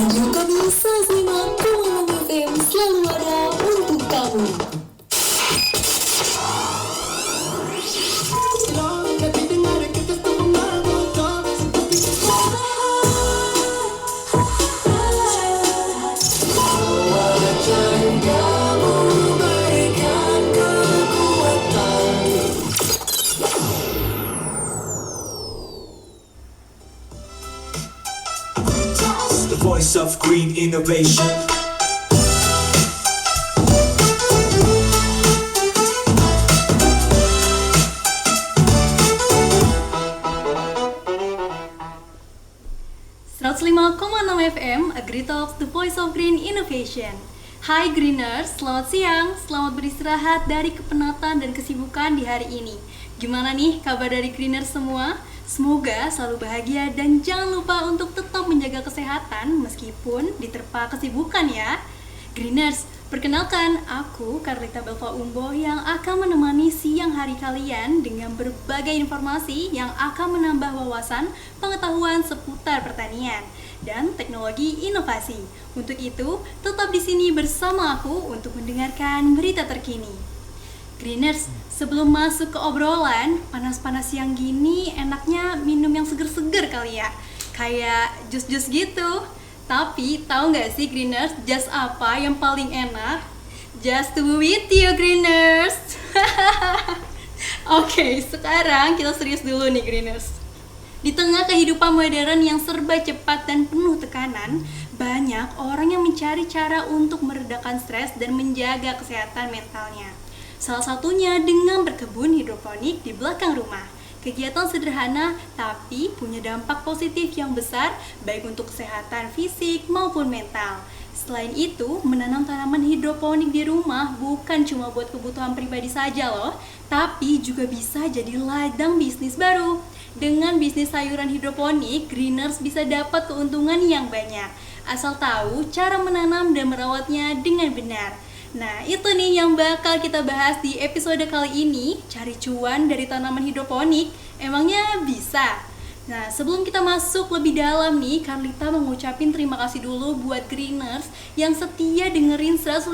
Radio kami 105,6 FM selalu ada untuk kamu. The voice of green innovation. FM, AgriTalks, The Voice of Green Innovation. Hai Greeners, selamat siang, selamat beristirahat dari kepenatan dan kesibukan di hari ini. Gimana nih kabar dari Greeners semua? Semoga selalu bahagia dan jangan lupa untuk tetap menjaga kesehatan meskipun diterpa kesibukan ya. Greeners, perkenalkan aku Carlita Belva Umbo yang akan menemani siang hari kalian dengan berbagai informasi yang akan menambah wawasan pengetahuan seputar pertanian dan teknologi inovasi. Untuk itu, tetap di sini bersama aku untuk mendengarkan berita terkini. Greeners, sebelum masuk ke obrolan, panas-panas yang gini enaknya minum yang seger-seger kali ya. Kayak jus-jus gitu. Tapi tahu nggak sih Greeners, jus apa yang paling enak? Just to be with you Greeners. Oke, sekarang kita serius dulu nih Greeners. Di tengah kehidupan modern yang serba cepat dan penuh tekanan, banyak orang yang mencari cara untuk meredakan stres dan menjaga kesehatan mentalnya. Salah satunya dengan berkebun hidroponik di belakang rumah. Kegiatan sederhana tapi punya dampak positif yang besar baik untuk kesehatan fisik maupun mental. Selain itu, menanam tanaman hidroponik di rumah bukan cuma buat kebutuhan pribadi saja loh, tapi juga bisa jadi ladang bisnis baru. Dengan bisnis sayuran hidroponik, Greeners bisa dapat keuntungan yang banyak, asal tahu cara menanam dan merawatnya dengan benar. Nah, itu nih yang bakal kita bahas di episode kali ini, cari cuan dari tanaman hidroponik. Emangnya bisa? Nah, sebelum kita masuk lebih dalam nih, Carlita mau ngucapin terima kasih dulu buat Greeners yang setia dengerin 105,6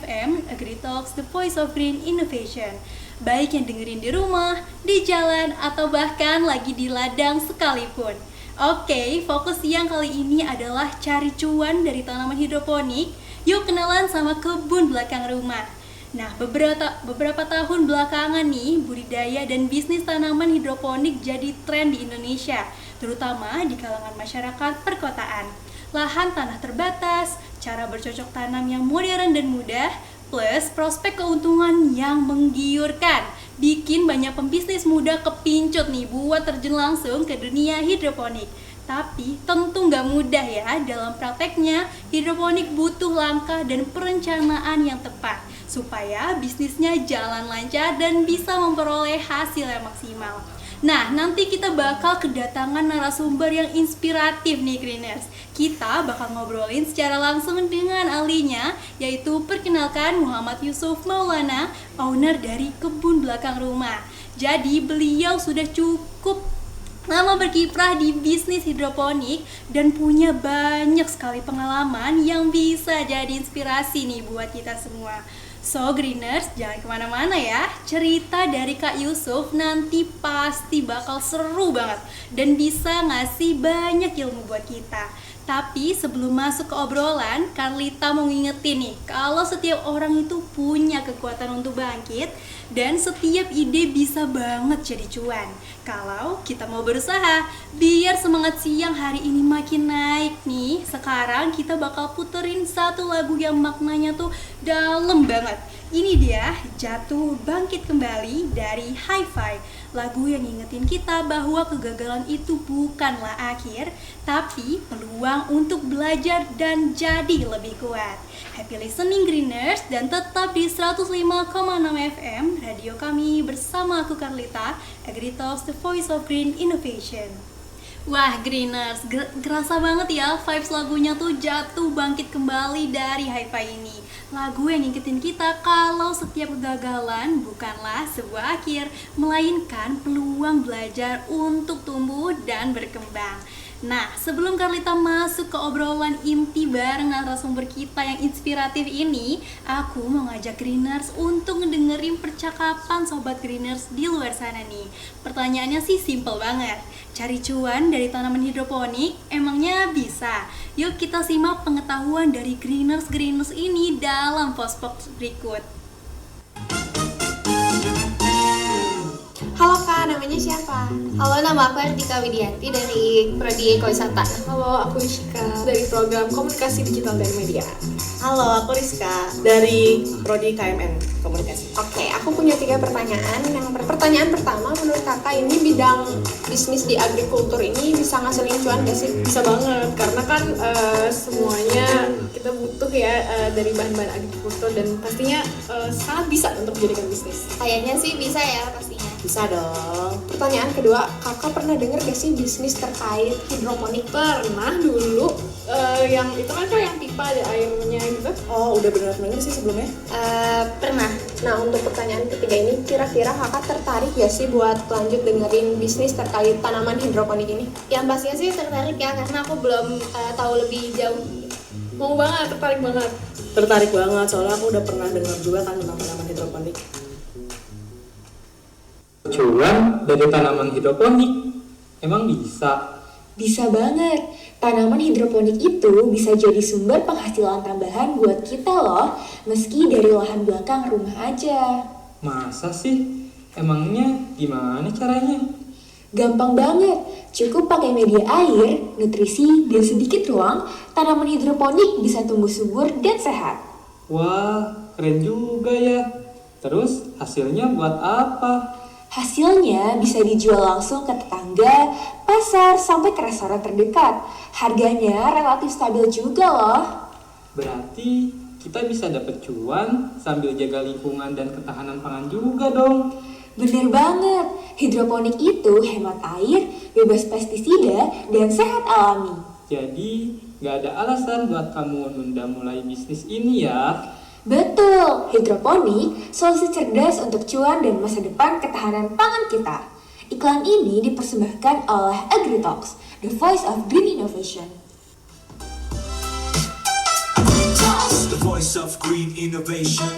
FM AgriTalks, The Voice of Green Innovation. Baik yang dengerin di rumah, di jalan, atau bahkan lagi di ladang sekalipun. Oke, fokus siang kali ini adalah cari cuan dari tanaman hidroponik. Yuk kenalan sama kebun belakang rumah. Nah, beberapa tahun belakangan nih, budidaya dan bisnis tanaman hidroponik jadi tren di Indonesia, terutama di kalangan masyarakat perkotaan. Lahan tanah terbatas, cara bercocok tanam yang modern dan mudah, plus prospek keuntungan yang menggiurkan, bikin banyak pembisnis muda kepincut nih buat terjun langsung ke dunia hidroponik. Tapi tentu nggak mudah ya dalam prakteknya. Hidroponik butuh langkah dan perencanaan yang tepat supaya bisnisnya jalan lancar dan bisa memperoleh hasil yang maksimal. Nah, nanti kita bakal kedatangan narasumber yang inspiratif nih Greeners. Kita bakal ngobrolin secara langsung dengan ahlinya, yaitu perkenalkan Muhammad Yusuf Maulana, owner dari kebun belakang rumah. Jadi beliau sudah cukup lama berkiprah di bisnis hidroponik dan punya banyak sekali pengalaman yang bisa jadi inspirasi nih buat kita semua. So Greeners, jangan kemana-mana ya. Cerita dari Kak Yusuf nanti pasti bakal seru banget dan bisa ngasih banyak ilmu buat kita. Tapi sebelum masuk ke obrolan, Carlita mau ngingetin nih, kalau setiap orang itu punya kekuatan untuk bangkit dan setiap ide bisa banget jadi cuan. Kalau kita mau berusaha, biar semangat siang hari ini makin naik nih, sekarang kita bakal puterin satu lagu yang maknanya tuh dalam banget. Ini dia Jatuh Bangkit Kembali dari Hi-Fi. Lagu yang ngingetin kita bahwa kegagalan itu bukanlah akhir, tapi peluang untuk belajar dan jadi lebih kuat. Happy listening Greeners, dan tetap di 105,6 FM radio kami bersama aku Carlita, AgriTalks, The Voice of Green Innovation. Wah Greeners, kerasa banget ya vibes lagunya tuh Jatuh Bangkit Kembali dari Hi-Fi ini. Lagu yang ngingetin kita kalau setiap kegagalan bukanlah sebuah akhir, melainkan peluang belajar untuk tumbuh dan berkembang. Nah, sebelum Carlita masuk ke obrolan inti bareng narasumber kita yang inspiratif ini, aku mau ngajak Greeners untuk ngedengerin percakapan Sobat Greeners di luar sana nih. Pertanyaannya sih simple banget. Cari cuan dari tanaman hidroponik, emangnya bisa? Yuk kita simak pengetahuan dari Greeners ini dalam Postbox berikut. Halo Kak, namanya siapa? Halo, nama aku Artika Widianti dari Prodi Ekowisata. Halo, aku Ishika dari program Komunikasi Digital dan Media. Halo, aku Rizka dari Prodi KMN Komunikasi. Oke, aku punya 3 pertanyaan. Pertanyaan pertama, menurut Kakak ini bidang bisnis di agrikultur ini bisa ngasilin cuan gak sih? Bisa banget, karena kan semuanya kita butuh ya dari bahan-bahan agrikultur dan pastinya sangat bisa untuk dijadikan bisnis. Kayaknya sih bisa ya pastinya. Bisa dong. Pertanyaan kedua, Kakak pernah dengar gak sih bisnis terkait hidroponik? Pernah dulu yang itu kan yang pipa ada airnya gitu. Oh, udah benar dengar sih sebelumnya. Pernah. Nah, untuk pertanyaan ketiga ini, kira-kira Kakak tertarik gak sih buat lanjut dengerin bisnis terkait tanaman hidroponik ini? Yang pastinya sih tertarik ya, karena aku belum tahu lebih jauh. Mau banget, tertarik banget. Tertarik banget, soalnya aku udah pernah dengar juga kan tentang tanaman hidroponik. Cuan dari tanaman hidroponik emang bisa? Bisa banget. Tanaman hidroponik itu bisa jadi sumber penghasilan tambahan buat kita loh, meski dari lahan belakang rumah aja. Masa sih? Emangnya gimana caranya? Gampang banget, cukup pakai media air, nutrisi, dan sedikit ruang, tanaman hidroponik bisa tumbuh subur dan sehat. Wah, keren juga ya. Terus hasilnya buat apa? Hasilnya bisa dijual langsung ke tetangga, pasar, sampai ke restoran terdekat. Harganya relatif stabil juga loh. Berarti kita bisa dapat cuan sambil jaga lingkungan dan ketahanan pangan juga dong. Bener banget, hidroponik itu hemat air, bebas pestisida, dan sehat alami. Jadi gak ada alasan buat kamu nunda mulai bisnis ini ya. Betul, hidroponik solusi cerdas untuk cuan dan masa depan ketahanan pangan kita. Iklan ini dipersembahkan oleh AgriTalks, the voice of green innovation. The voice of green innovation.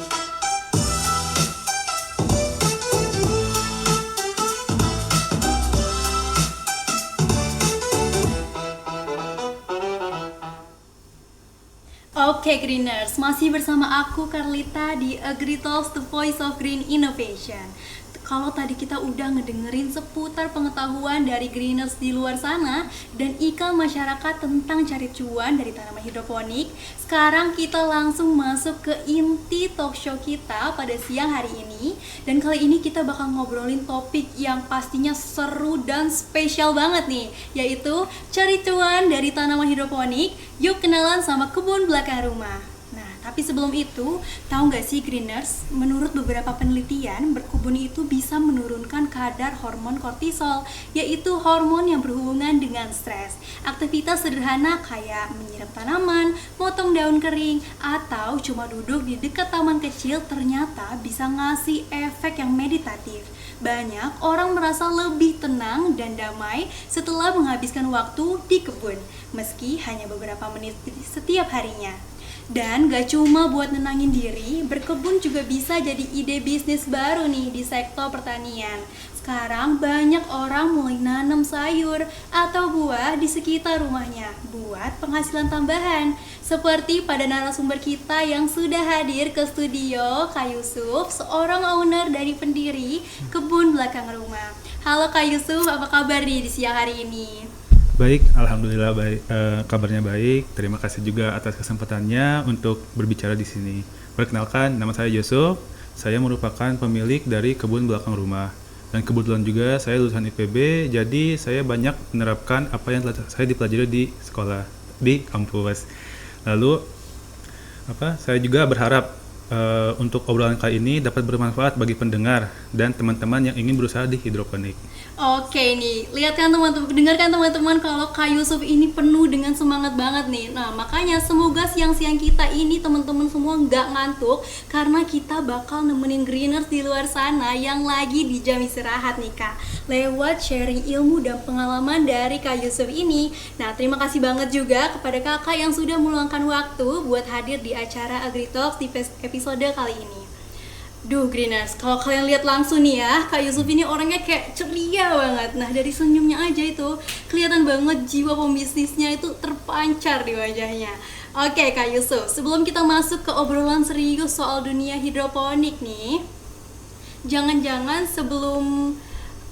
Oke Greeners, masih bersama aku Carlita di AgriTalks, the voice of green innovation. Kalau tadi kita udah ngedengerin seputar pengetahuan dari Greeners di luar sana dan iklan masyarakat tentang cari cuan dari tanaman hidroponik, sekarang kita langsung masuk ke inti talk show kita pada siang hari ini. Dan kali ini kita bakal ngobrolin topik yang pastinya seru dan spesial banget nih, yaitu cari cuan dari tanaman hidroponik. Yuk kenalan sama kebun belakang rumah. Tapi sebelum itu, tahu nggak sih Greeners, menurut beberapa penelitian, berkebun itu bisa menurunkan kadar hormon kortisol, yaitu hormon yang berhubungan dengan stres. Aktivitas sederhana kayak menyiram tanaman, potong daun kering, atau cuma duduk di dekat taman kecil ternyata bisa ngasih efek yang meditatif. Banyak orang merasa lebih tenang dan damai setelah menghabiskan waktu di kebun, meski hanya beberapa menit setiap harinya. Dan gak cuma buat nenangin diri, berkebun juga bisa jadi ide bisnis baru nih di sektor pertanian. Sekarang banyak orang mulai nanam sayur atau buah di sekitar rumahnya buat penghasilan tambahan. Seperti pada narasumber kita yang sudah hadir ke studio, Kak Yusuf, seorang owner dari pendiri kebun belakang rumah. Halo Kak Yusuf, apa kabar nih di siang hari ini? Baik, alhamdulillah baik, kabarnya baik. Terima kasih juga atas kesempatannya untuk berbicara di sini. Perkenalkan, nama saya Yusuf. Saya merupakan pemilik dari kebun belakang rumah. Dan kebetulan juga saya lulusan IPB, jadi saya banyak menerapkan apa yang telah saya dipelajari di sekolah, di kampus. Lalu, saya juga berharap untuk obrolan kali ini dapat bermanfaat bagi pendengar dan teman-teman yang ingin berusaha di hidroponik. Oke nih, lihat kan teman-teman, dengarkan teman-teman kalau Kak Yusuf ini penuh dengan semangat banget nih. Nah, makanya semoga siang-siang kita ini teman-teman semua nggak ngantuk karena kita bakal nemenin greeners di luar sana yang lagi di jam istirahat nih Kak. Lewat sharing ilmu dan pengalaman dari Kak Yusuf ini. Nah, terima kasih banget juga kepada Kakak yang sudah meluangkan waktu buat hadir di acara AgriTalks di episode kali ini. Duh Greeners, kalau kalian lihat langsung nih ya, Kak Yusuf ini orangnya kayak ceria banget. Nah dari senyumnya aja itu kelihatan banget jiwa pembisnisnya itu terpancar di wajahnya. Oke Kak Yusuf, sebelum kita masuk ke obrolan serius soal dunia hidroponik nih, jangan-jangan sebelum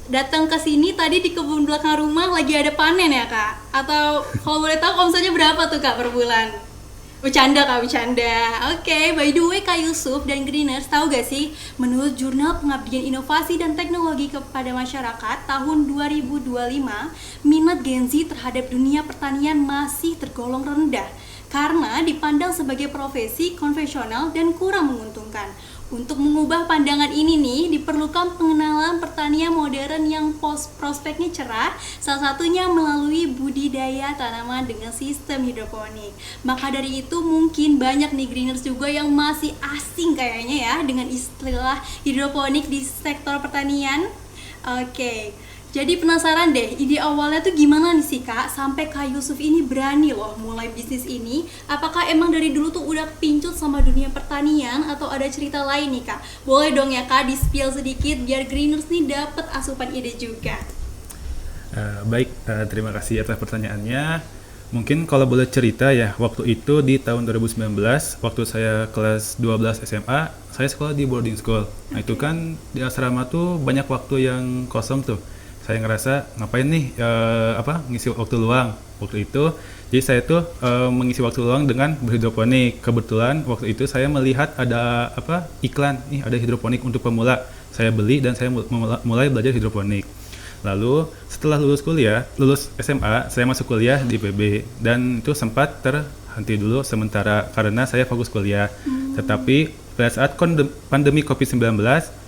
datang ke sini tadi di kebun belakang rumah lagi ada panen ya Kak? Atau kalau boleh tahu omsetnya berapa tuh Kak per bulan? Bercanda Kak, bercanda. Oke, by the way Kak Yusuf dan Greeners, tahu gak sih menurut Jurnal Pengabdian Inovasi dan Teknologi kepada Masyarakat tahun 2025, minat Gen Z terhadap dunia pertanian masih tergolong rendah karena dipandang sebagai profesi konvensional dan kurang menguntungkan. Untuk mengubah pandangan ini nih, diperlukan pengenalan pertanian modern yang prospeknya cerah, salah satunya melalui budidaya tanaman dengan sistem hidroponik. Maka dari itu mungkin banyak nih greeners juga yang masih asing kayaknya ya dengan istilah hidroponik di sektor pertanian. Oke. Jadi penasaran deh, ide awalnya tuh gimana nih sih Kak, sampai Kak Yusuf ini berani loh mulai bisnis ini? Apakah emang dari dulu tuh udah pincut sama dunia pertanian atau ada cerita lain nih Kak? Boleh dong ya Kak, di-spill sedikit biar Greeners nih dapet asupan ide juga. Baik, terima kasih atas pertanyaannya. Mungkin kalau boleh cerita ya, waktu itu di tahun 2019, waktu saya kelas 12 SMA, saya sekolah di boarding school. Nah itu kan di asrama tuh banyak waktu yang kosong tuh. Saya ngerasa ngapain nih ngisi waktu luang waktu itu. Jadi saya tuh mengisi waktu luang dengan berhidroponik. Kebetulan waktu itu saya melihat ada iklan nih, ada hidroponik untuk pemula. Saya beli dan saya mulai belajar hidroponik. Lalu setelah lulus SMA, saya masuk kuliah di IPB dan itu sempat terhenti dulu sementara karena saya fokus kuliah. Tetapi pada saat pandemi COVID-19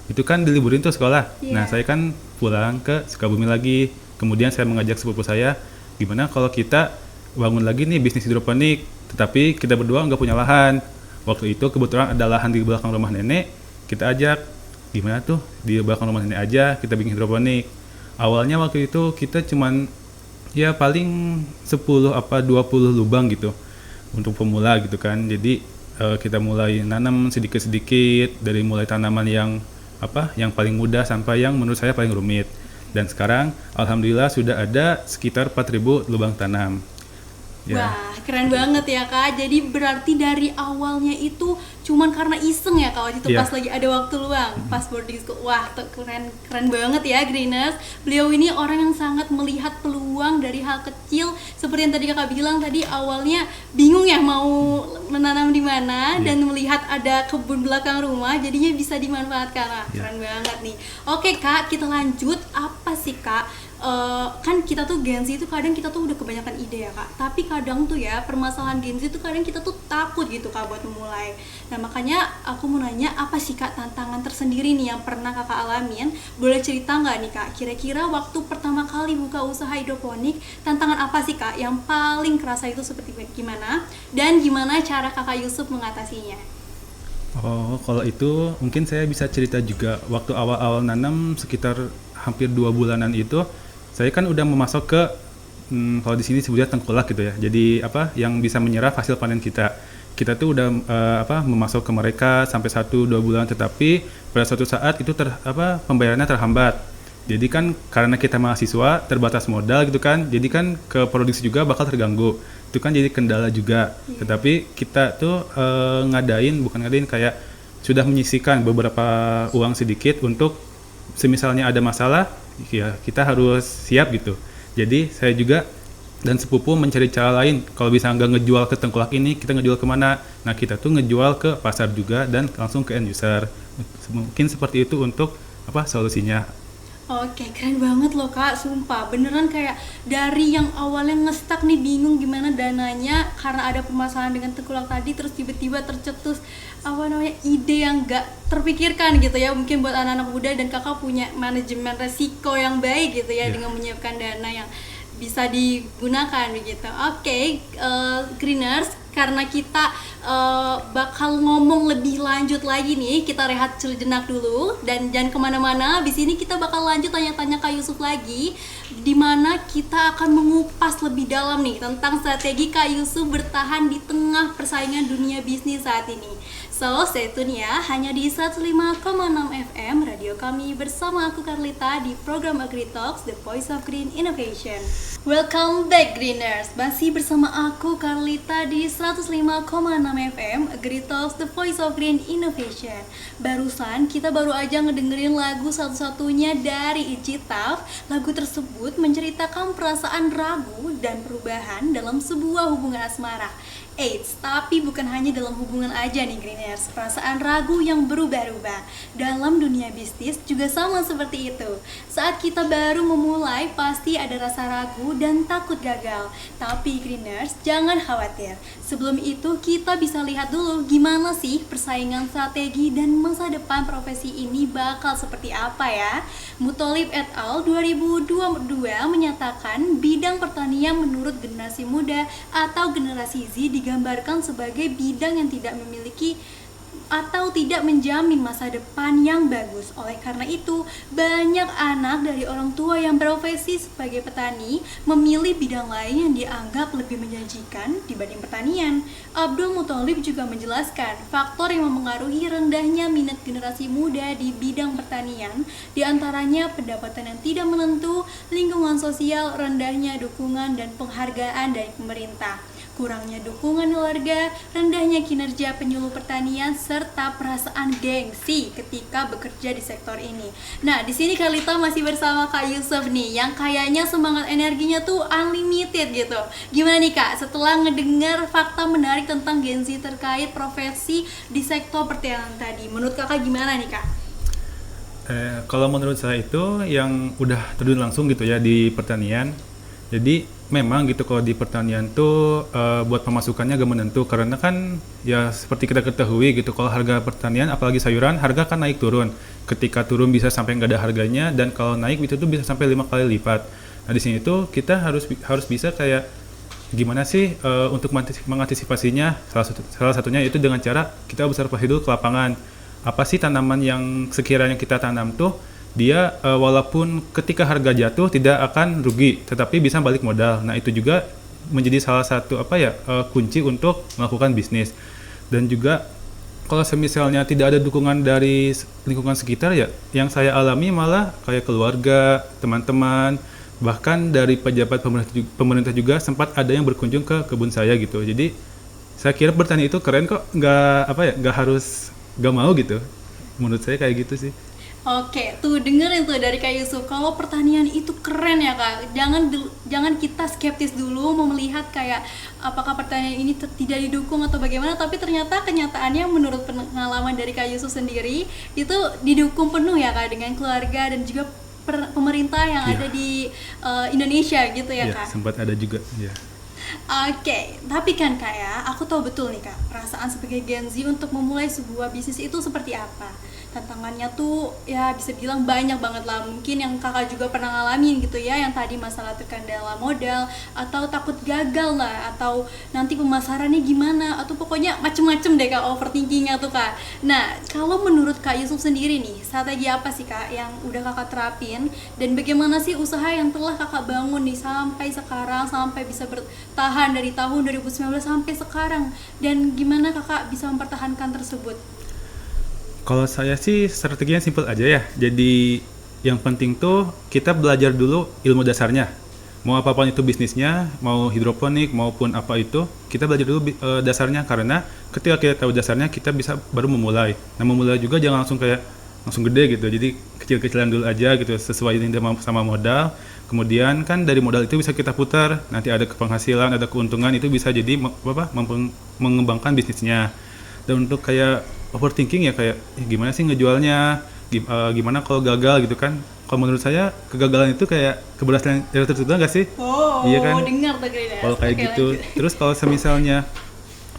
itu kan diliburin tuh sekolah. Nah saya kan pulang ke Sukabumi lagi. Kemudian saya mengajak sepupu saya, gimana kalau kita bangun lagi nih bisnis hidroponik, tetapi kita berdua nggak punya lahan. Waktu itu kebetulan ada lahan di belakang rumah nenek. Kita ajak, gimana tuh di belakang rumah nenek aja kita bikin hidroponik. Awalnya waktu itu kita cuman ya paling 10-20 lubang gitu untuk pemula gitu kan. Jadi kita mulai nanam sedikit-sedikit dari mulai tanaman yang paling mudah sampai yang menurut saya paling rumit. Dan sekarang alhamdulillah sudah ada sekitar 4.000 lubang tanam. Ya. Wah, keren banget ya Kak. Jadi berarti dari awalnya itu cuman karena iseng ya Kak, waktu itu pas lagi ada waktu luang, pas boarding school. Wah, keren banget ya Greeners. Beliau ini orang yang sangat melihat peluang dari hal kecil. Seperti yang tadi Kakak bilang tadi, awalnya bingung ya mau menanam di mana dan melihat ada kebun belakang rumah, jadinya bisa dimanfaatkan. Wah, keren banget nih. Oke Kak, kita lanjut. Apa sih Kak? Kan kita tuh Gen Z itu kadang kita tuh udah kebanyakan ide ya Kak, tapi kadang tuh ya permasalahan Gen Z itu kadang kita tuh takut gitu Kak buat memulai. Nah makanya aku mau nanya, apa sih Kak tantangan tersendiri nih yang pernah Kakak alamin? Boleh cerita nggak nih Kak, kira-kira waktu pertama kali buka usaha hidroponik, tantangan apa sih Kak yang paling kerasa itu seperti gimana? Dan gimana cara Kakak Yusuf mengatasinya? Oh, kalau itu mungkin saya bisa cerita juga. Waktu awal-awal nanam sekitar hampir 2 bulanan itu, saya kan udah memasok ke kalau di sini sebutnya tengkulak gitu ya. Jadi yang bisa menyerap hasil panen kita. Kita tuh udah memasok ke mereka sampai 1-2 bulan, tetapi pada suatu saat itu pembayarannya terhambat. Jadi kan karena kita mahasiswa terbatas modal gitu kan. Jadi kan ke produksi juga bakal terganggu. Itu kan jadi kendala juga. Tetapi kita tuh kayak sudah menyisihkan beberapa uang sedikit untuk semisalnya ada masalah, ya kita harus siap gitu. Jadi saya juga dan sepupu mencari cara lain. Kalau bisa nggak ngejual ke tengkulak ini, kita ngejual kemana? Nah kita tuh ngejual ke pasar juga dan langsung ke end user. Mungkin seperti itu untuk solusinya. Oke, keren banget loh Kak, sumpah. Beneran kayak dari yang awalnya ngestak nih bingung gimana dananya karena ada permasalahan dengan tengkulak tadi, terus tiba-tiba tercetus apa namanya ide yang gak terpikirkan gitu ya, mungkin buat anak-anak muda, dan Kakak punya manajemen resiko yang baik gitu ya dengan menyiapkan dana yang bisa digunakan begitu. Oke, Greeners, karena kita bakal ngomong lebih lanjut lagi nih, kita rehat sejenak dulu dan jangan kemana-mana. Di sini kita bakal lanjut tanya-tanya Kak Yusuf lagi, dimana kita akan mengupas lebih dalam nih tentang strategi Kak Yusuf bertahan di tengah persaingan dunia bisnis saat ini. So, stay tune ya, hanya di 105,6 FM Radio kami bersama aku Carlita di program Agri Talks, The Voice of Green Innovation. Welcome back Greeners, masih bersama aku Carlita di 105,6 FM Agri Talks, The Voice of Green Innovation. Barusan kita baru aja ngedengerin lagu satu-satunya dari Icitaf. Lagu tersebut menceritakan perasaan ragu dan perubahan dalam sebuah hubungan asmara. Eits, tapi bukan hanya dalam hubungan aja nih Greeners, perasaan ragu yang berubah-ubah dalam dunia bisnis juga sama seperti itu. Saat kita baru memulai pasti ada rasa ragu dan takut gagal. Tapi Greeners, jangan khawatir. Sebelum itu kita bisa lihat dulu gimana sih persaingan strategi dan masa depan profesi ini bakal seperti apa ya. Mutolib et al. 2022 menyatakan bidang pertanian menurut generasi muda atau generasi Z digambarkan sebagai bidang yang tidak memiliki atau tidak menjamin masa depan yang bagus. Oleh karena itu, banyak anak dari orang tua yang berprofesi sebagai petani memilih bidang lain yang dianggap lebih menjanjikan dibanding pertanian. Abdul Muthalib juga menjelaskan faktor yang memengaruhi rendahnya minat generasi muda di bidang pertanian, diantaranya pendapatan yang tidak menentu, lingkungan sosial, rendahnya dukungan dan penghargaan dari pemerintah, kurangnya dukungan keluarga, rendahnya kinerja penyuluh pertanian, serta perasaan gengsi ketika bekerja di sektor ini. Nah, di sini Carlita masih bersama Kak Yusuf nih, yang kayaknya semangat energinya tuh unlimited gitu. Gimana nih Kak, setelah ngedengar fakta menarik tentang gengsi terkait profesi di sektor pertanian tadi, menurut Kakak gimana nih Kak? Kalau menurut saya itu yang udah terjun langsung gitu ya di pertanian. Jadi memang gitu kalau di pertanian tuh buat pemasukannya agak menentu, karena kan ya seperti kita ketahui gitu, kalau harga pertanian apalagi sayuran harga kan naik turun. Ketika turun bisa sampai nggak ada harganya, dan kalau naik itu tuh bisa sampai 5 kali lipat. Nah di sini tuh kita harus bisa kayak gimana sih untuk mengantisipasinya. Salah satunya itu dengan cara kita observasi dulu ke lapangan. Apa sih tanaman yang sekiranya kita tanam tuh dia walaupun ketika harga jatuh tidak akan rugi, tetapi bisa balik modal. Nah itu juga menjadi salah satu kunci untuk melakukan bisnis. Dan juga kalau misalnya tidak ada dukungan dari lingkungan sekitar, ya yang saya alami malah kayak keluarga, teman-teman, bahkan dari pejabat pemerintah juga sempat ada yang berkunjung ke kebun saya gitu. Jadi saya kira bertani itu keren kok, nggak mau gitu. Menurut saya kayak gitu sih. Oke, tuh dengerin tuh dari Kak Yusuf, kalau pertanian itu keren ya Kak. Jangan kita skeptis dulu mau melihat kayak apakah pertanian ini tidak didukung atau bagaimana, tapi ternyata kenyataannya menurut pengalaman dari Kak Yusuf sendiri itu didukung penuh ya Kak, dengan keluarga dan juga pemerintah yang ada di Indonesia gitu ya Kak. Sempat ada juga ya. Oke, tapi kan Kak ya, aku tahu betul nih Kak, perasaan sebagai Gen Z untuk memulai sebuah bisnis itu seperti apa. Tantangannya tuh ya bisa bilang banyak banget lah. Mungkin yang Kakak juga pernah ngalamin gitu ya, yang tadi masalah terkendala modal, atau takut gagal lah, atau nanti pemasarannya gimana, atau pokoknya macem-macem deh Kak overthinkingnya tuh Kak. Nah, kalau menurut Kak Yusuf sendiri nih, strategi apa sih Kak yang udah Kakak terapin, dan bagaimana sih usaha yang telah Kakak bangun nih sampai sekarang, sampai bisa bertahan dari tahun 2019 sampai sekarang, dan gimana Kakak bisa mempertahankan tersebut? Kalau saya sih strateginya simpel aja ya. Jadi yang penting tuh kita belajar dulu ilmu dasarnya. Mau apapun itu bisnisnya, mau hidroponik maupun apa itu, kita belajar dulu dasarnya, karena ketika kita tahu dasarnya kita bisa baru memulai. Nah memulai juga jangan langsung gede gitu. Jadi kecil-kecilan dulu aja gitu, sesuai sama modal. Kemudian kan dari modal itu bisa kita putar, nanti ada penghasilan, ada keuntungan, itu bisa jadi mengembangkan bisnisnya. Dan untuk kayak overthinking ya kayak gimana sih ngejualnya, gimana kalau gagal gitu kan. kalau menurut saya kegagalan itu kayak keberhasilan yang tertunda nggak sih? Oh, Iya kan? dengar tuh Greeners. Kalau kayak Oke, gitu. lanjut. Terus kalau semisalnya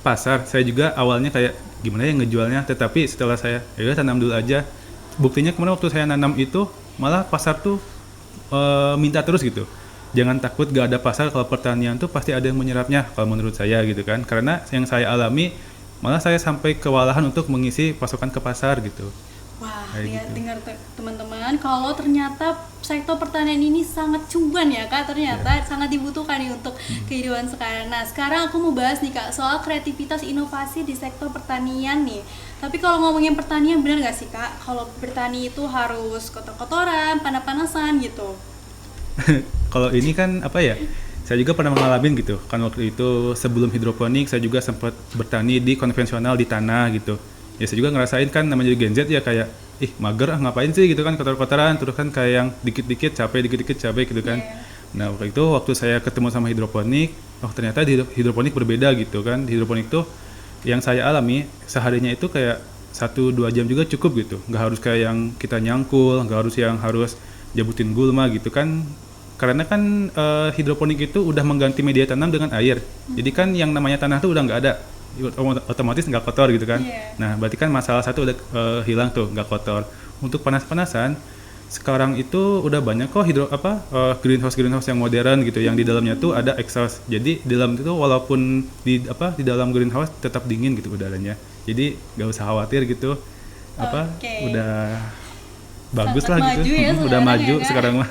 pasar, saya juga awalnya kayak gimana ya ngejualnya, tetapi setelah saya ya udah tanam dulu aja. Buktinya kemarin waktu saya nanam itu malah pasar tuh minta terus gitu. Jangan takut gak ada pasar, kalau pertanian tuh pasti ada yang menyerapnya kalau menurut saya gitu kan. Karena yang saya alami malah saya sampai kewalahan untuk mengisi pasokan ke pasar gitu. Wah, Kayak lihat gitu. dengar teman-teman, kalau ternyata sektor pertanian ini sangat cuan ya Kak, ternyata sangat dibutuhkan nih untuk kehidupan sekarang. Nah, sekarang aku mau bahas nih Kak soal kreativitas inovasi di sektor pertanian nih. Tapi kalau ngomongin pertanian benar nggak sih Kak, kalau bertani itu harus kotor-kotoran, panas-panasan gitu? Kalau ini kan apa ya? Saya juga pernah mengalami gitu. Kan waktu itu sebelum hidroponik saya juga sempat bertani di konvensional di tanah gitu. Ya saya juga ngerasain kan namanya Gen Z ya kayak mager ngapain sih gitu kan kotor-kotoran, terus kan kayak yang dikit-dikit capek gitu kan. Nah waktu itu waktu saya ketemu sama hidroponik, ternyata di hidroponik berbeda gitu kan. Di hidroponik tuh yang saya alami seharinya itu kayak 1-2 jam juga cukup gitu, nggak harus kayak yang kita nyangkul, nggak harus jabutin gulma gitu kan. Karena kan hidroponik itu udah mengganti media tanam dengan air, jadi kan yang namanya tanah tuh udah nggak ada, otomatis nggak kotor gitu kan. Nah berarti kan masalah satu udah hilang tuh, nggak kotor. Untuk panas-panasan sekarang itu udah banyak kok greenhouse yang modern gitu, yang di dalamnya tuh ada exhaust. Jadi di dalam itu walaupun di dalam greenhouse tetap dingin gitu udaranya. Jadi nggak usah khawatir gitu. Udah bagus Sangat lah maju gitu. ya Udah sekarang maju ya, Kak? sekarang mah.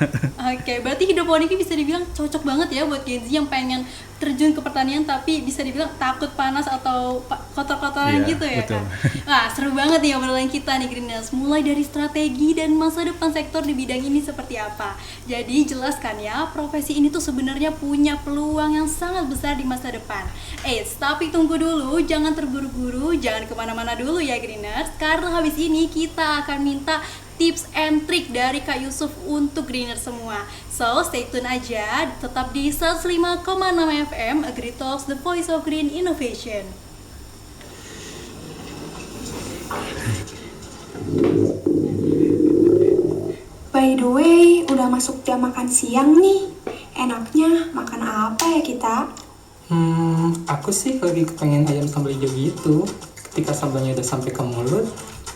Oke, berarti hidroponik ini bisa dibilang cocok banget ya buat Gen Z yang pengen terjun ke pertanian tapi bisa dibilang takut panas atau kotor-kotoran Iya, gitu ya betul. Kak? Wah, seru banget nih obrolan kita nih Greeners. Mulai dari strategi dan masa depan sektor di bidang ini seperti apa. Jadi jelaskan ya, profesi ini tuh sebenarnya punya peluang yang sangat besar di masa depan. Tapi tunggu dulu, jangan terburu-buru, jangan kemana-mana dulu ya Greeners. Karena habis ini kita akan minta tips and trick dari Kak Yusuf untuk Greeners semua. So, stay tune aja, tetap di 105,6 FM, Agri Talks, the voice of green innovation. By the way, udah masuk jam makan siang nih. Enaknya makan apa ya kita? Aku sih lebih kepengen ayam sambal hijau gitu. Ketika sambalnya udah sampai ke mulut,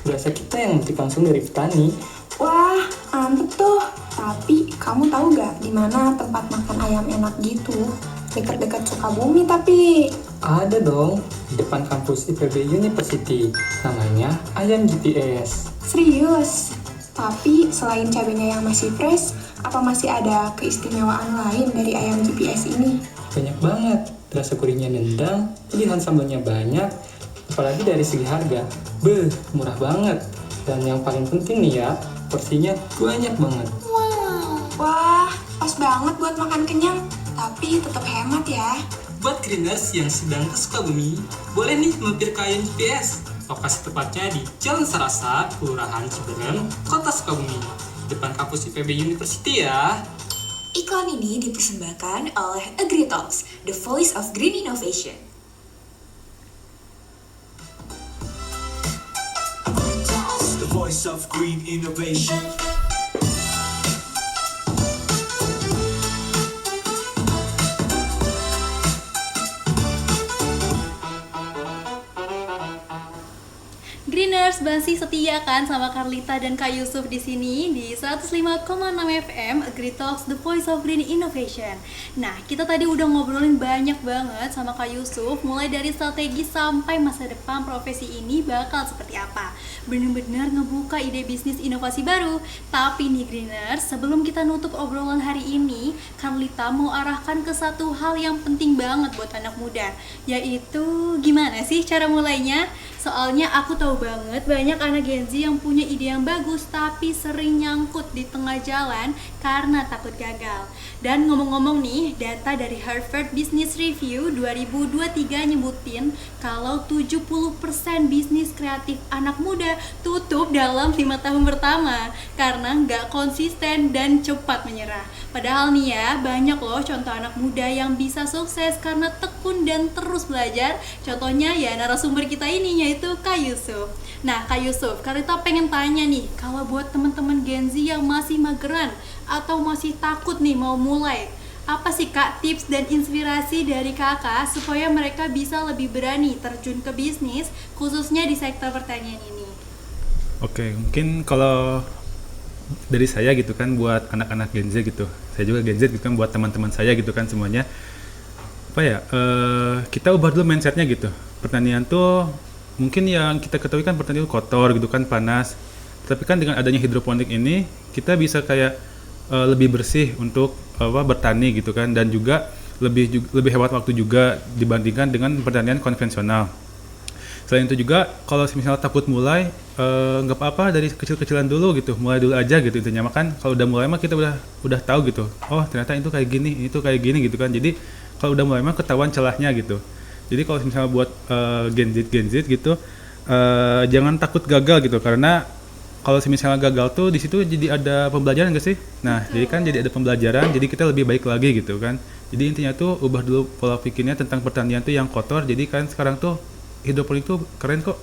berasa kita yang metik langsung dari petani. Wah, mantep tuh. Tapi kamu tahu gak di mana tempat makan ayam enak gitu? Dekat-dekat Sukabumi tapi. Ada dong, di depan kampus IPB University. Namanya Ayam GPS. Serius? Tapi selain cabenya yang masih fresh, apa masih ada keistimewaan lain dari ayam GPS ini? Banyak banget, rasa gurihnya nendang, pilihan sambalnya banyak, apalagi dari segi harga. Murah banget. Dan yang paling penting nih ya, porsinya banyak banget. Wah, pas banget buat makan kenyang, tapi tetap hemat ya. Buat Greeners yang sedang ke Sukabumi, boleh nih mampir ke Ayam GPS. Lokasi tepatnya di Jalan Sarasa, Kelurahan Ciberem, Kota Sukabumi, depan kampus IPB University ya. Iklan ini dipersembahkan oleh Agri Talks, the voice of green innovation. The voice of green innovation. Greeners masih setia kan sama Carlita dan Kak Yusuf di sini di 105,6 FM Agri Talks, the voice of green innovation. Nah, kita tadi udah ngobrolin banyak banget sama Kak Yusuf, mulai dari strategi sampai masa depan profesi ini bakal seperti apa. Bener-bener ngebuka ide bisnis inovasi baru. Tapi nih Greeners, sebelum kita nutup obrolan hari ini, Carlita mau arahkan ke satu hal yang penting banget buat anak muda, yaitu gimana sih cara mulainya? Soalnya aku tahu banget banyak anak Gen Z yang punya ide yang bagus tapi sering nyangkut di tengah jalan karena takut gagal. Dan ngomong-ngomong nih, data dari Harvard Business Review 2023 nyebutin kalau 70% bisnis kreatif anak muda tutup dalam 5 tahun pertama karena nggak konsisten dan cepat menyerah. Padahal nih ya, banyak loh contoh anak muda yang bisa sukses karena tekun dan terus belajar. Contohnya ya narasumber kita ini yaitu Kak Yusuf. Nah, Nah, Kak Yusuf, Karita pengen tanya nih, kalau buat teman-teman Gen Z yang masih mageran atau masih takut nih mau mulai, apa sih Kak tips dan inspirasi dari Kakak supaya mereka bisa lebih berani terjun ke bisnis, khususnya di sektor pertanian ini? Oke, mungkin kalau dari saya gitu kan buat anak-anak Gen Z gitu, saya juga Gen Z gitu kan, buat teman-teman saya gitu kan semuanya, apa ya, kita ubah dulu mindsetnya gitu. Pertanian tuh mungkin yang kita ketahui kan pertanian itu kotor gitu kan, panas. Tapi kan dengan adanya hidroponik ini kita bisa kayak lebih bersih untuk bertani gitu kan, dan juga lebih hemat waktu juga dibandingkan dengan pertanian konvensional. Selain itu juga kalau misalnya takut mulai, nggak apa-apa, dari kecil-kecilan dulu gitu, mulai dulu aja gitu intinya. Makan kalau udah mulai mah kita udah tahu gitu, oh ternyata itu kayak gini, itu kayak gini gitu kan. Jadi kalau udah mulai mah ketahuan celahnya gitu. Jadi kalau misalnya buat Gen Z gitu, jangan takut gagal gitu, karena kalau misalnya gagal tuh di situ jadi ada pembelajaran nggak sih? Nah, jadi kan jadi ada pembelajaran, jadi kita lebih baik lagi gitu kan. Jadi intinya tuh ubah dulu pola pikirnya tentang pertanian tuh yang kotor. Jadi kan sekarang tuh hidroponik tuh keren kok.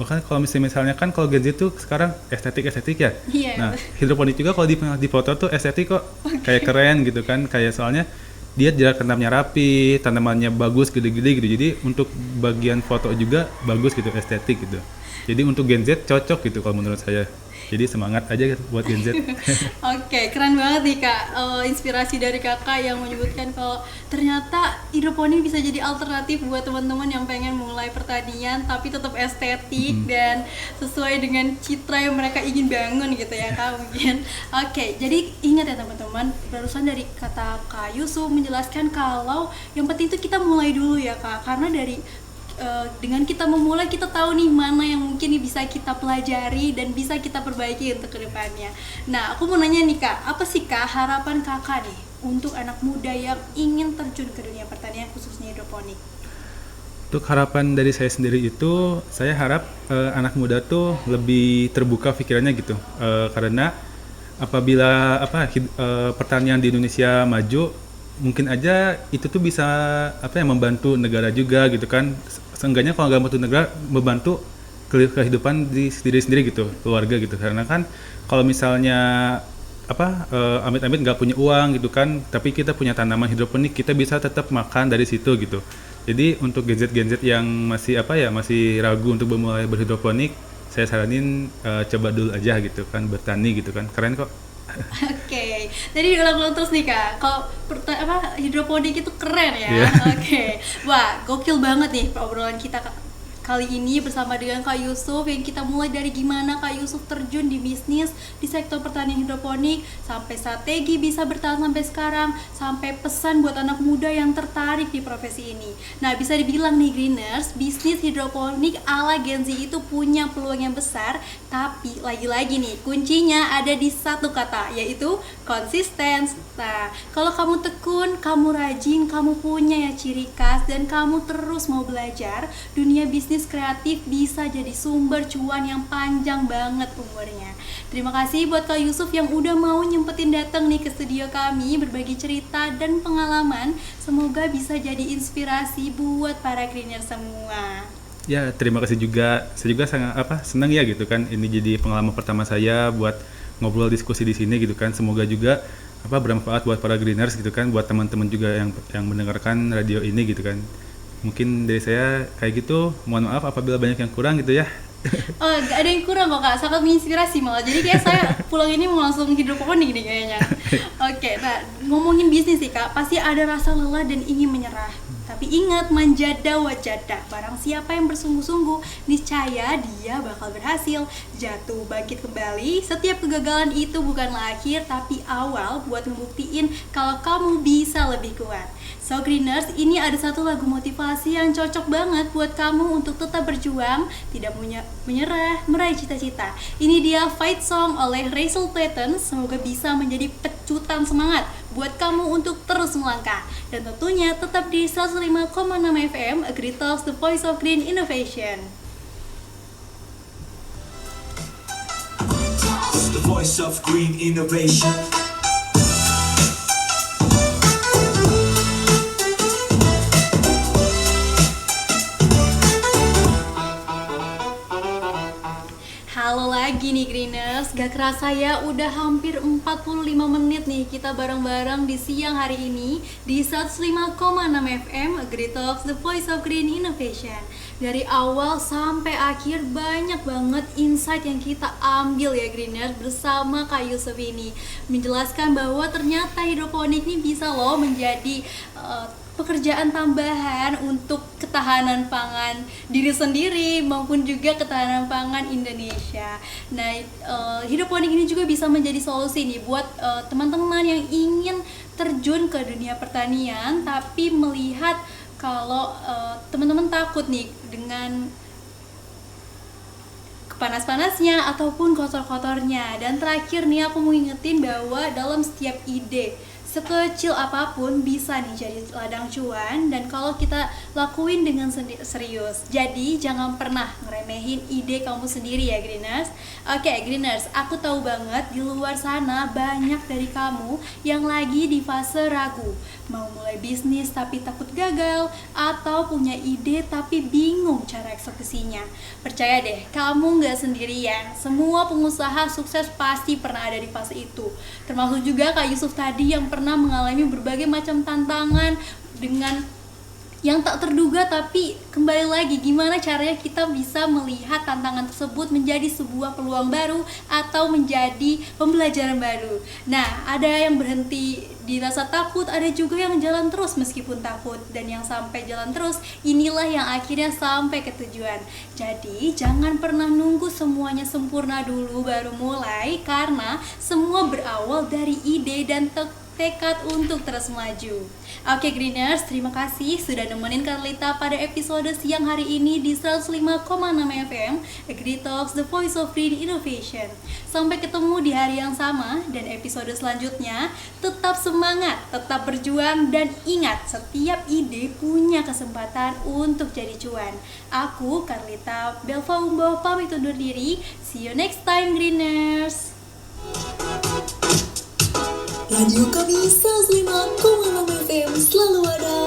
Bahkan kalau misalnya kan kalau Gen Z tuh sekarang estetik ya. Iya. Nah, hidroponik juga kalau di foto tuh estetik kok, kayak keren gitu kan. Kayak soalnya dia jarak tanamnya rapi, tanamannya bagus, gede-gede gitu. Jadi untuk bagian foto juga bagus gitu, estetik gitu. Jadi untuk Gen Z cocok gitu kalau menurut saya. Jadi semangat aja buat Gen Z. Oke, keren banget nih Kak, inspirasi dari Kakak yang menyebutkan kalau ternyata hidroponik bisa jadi alternatif buat teman-teman yang pengen mulai pertanian tapi tetap estetik dan sesuai dengan citra yang mereka ingin bangun gitu ya Kak mungkin. Oke, jadi ingat ya teman-teman, barusan dari kata Kak Yusuf menjelaskan kalau yang penting itu kita mulai dulu ya Kak, karena dengan kita memulai kita tahu nih mana yang mungkin bisa kita pelajari dan bisa kita perbaiki untuk kedepannya. Nah, aku mau nanya nih Kak, apa sih Kak harapan Kakak nih untuk anak muda yang ingin terjun ke dunia pertanian khususnya hidroponik? Untuk harapan dari saya sendiri itu, saya harap anak muda tuh lebih terbuka pikirannya gitu, karena apabila pertanian di Indonesia maju, mungkin aja itu tuh bisa membantu negara juga gitu kan. Seenggaknya kalau nggak membantu negara, membantu kehidupan di diri sendiri gitu, keluarga gitu. Karena kan kalau misalnya amit-amit nggak punya uang gitu kan, tapi kita punya tanaman hidroponik, kita bisa tetap makan dari situ gitu. Jadi untuk Gen Z yang masih masih ragu untuk memulai berhidroponik, saya saranin coba dulu aja gitu kan, bertani gitu kan, keren kok. Oke, jadi diulang-ulang terus nih Kak, kalau hidroponik itu keren ya. Yeah. Oke, wah gokil banget nih obrolan kita kali ini bersama dengan Kak Yusuf, yang kita mulai dari gimana Kak Yusuf terjun di bisnis di sektor pertanian hidroponik, sampai strategi bisa bertahan sampai sekarang, sampai pesan buat anak muda yang tertarik di profesi ini. Nah, bisa dibilang nih Greeners, bisnis hidroponik ala Gen Z itu punya peluang yang besar, tapi lagi-lagi nih kuncinya ada di satu kata, yaitu konsisten. Nah, kalau kamu tekun, kamu rajin, kamu punya ya ciri khas, dan kamu terus mau belajar, dunia bisnis kreatif bisa jadi sumber cuan yang panjang banget umurnya. Terima kasih buat Kak Yusuf yang udah mau nyempetin datang nih ke studio kami, berbagi cerita dan pengalaman. Semoga bisa jadi inspirasi buat para greener semua. Ya, terima kasih juga. Saya juga sangat senang ya gitu kan. Ini jadi pengalaman pertama saya buat ngobrol diskusi di sini gitu kan. Semoga juga bermanfaat buat para greeners gitu kan, buat teman-teman juga yang mendengarkan radio ini gitu kan. Mungkin dari saya kayak gitu, mohon maaf apabila banyak yang kurang gitu ya. Oh, gak ada yang kurang kok Kak, sangat menginspirasi malah. Jadi kayak saya pulang ini mau langsung hidroponik nih kayaknya. Oke, nah ngomongin bisnis sih Kak, pasti ada rasa lelah dan ingin menyerah. Tapi ingat, manjada wajada, barang siapa yang bersungguh-sungguh, niscaya dia bakal berhasil. Jatuh bangkit kembali, setiap kegagalan itu bukanlah akhir, tapi awal buat ngebuktiin kalau kamu bisa lebih kuat. So Greeners, ini ada satu lagu motivasi yang cocok banget buat kamu untuk tetap berjuang, tidak menyerah, meraih cita-cita. Ini dia Fight Song oleh Rachel Platten. Semoga bisa menjadi pecutan semangat buat kamu untuk terus melangkah. Dan tentunya tetap di 105,6 FM, AgriTalks, the voice of green innovation. The voice of green innovation. Greeners, gak kerasa ya udah hampir 45 menit nih kita bareng-bareng di siang hari ini di 105,6 FM Agree Talks, the voice of green innovation. Dari awal sampai akhir banyak banget insight yang kita ambil ya Greeners bersama Kak Yusuf ini, menjelaskan bahwa ternyata hidroponik ini bisa loh menjadi pekerjaan tambahan untuk ketahanan pangan diri sendiri maupun juga ketahanan pangan Indonesia. Nah, hidroponik ini juga bisa menjadi solusi nih buat teman-teman yang ingin terjun ke dunia pertanian tapi melihat kalau teman-teman takut nih dengan panas-panasnya ataupun kotor-kotornya. Dan terakhir nih aku mau ingetin bahwa dalam setiap ide sekecil apapun bisa nih jadi ladang cuan, dan kalau kita lakuin dengan serius. Jadi jangan pernah ngeremehin ide kamu sendiri ya Greeners. Oke Greeners, aku tahu banget di luar sana banyak dari kamu yang lagi di fase ragu, mau mulai bisnis tapi takut gagal, atau punya ide tapi bingung cara eksekusinya. Percaya deh, kamu gak sendirian. Semua pengusaha sukses pasti pernah ada di fase itu, termasuk juga Kak Yusuf tadi yang pernah mengalami berbagai macam tantangan dengan yang tak terduga. Tapi kembali lagi, gimana caranya kita bisa melihat tantangan tersebut menjadi sebuah peluang baru atau menjadi pembelajaran baru. Nah, ada yang berhenti di rasa takut, ada juga yang jalan terus meskipun takut, dan yang sampai jalan terus inilah yang akhirnya sampai ke tujuan. Jadi jangan pernah nunggu semuanya sempurna dulu baru mulai, karena semua berawal dari ide dan tekad untuk terus maju. Oke Greeners, terima kasih sudah nemenin Carlita pada episode siang hari ini di 105,6 FM Agree Talks, the voice of green innovation. Sampai ketemu di hari yang sama dan episode selanjutnya. Tetap semangat, tetap berjuang, dan ingat setiap ide punya kesempatan untuk jadi cuan. Aku Carlita Belva Umbo pamit undur diri. See you next time Greeners. Radio kami 105,6 FM selalu ada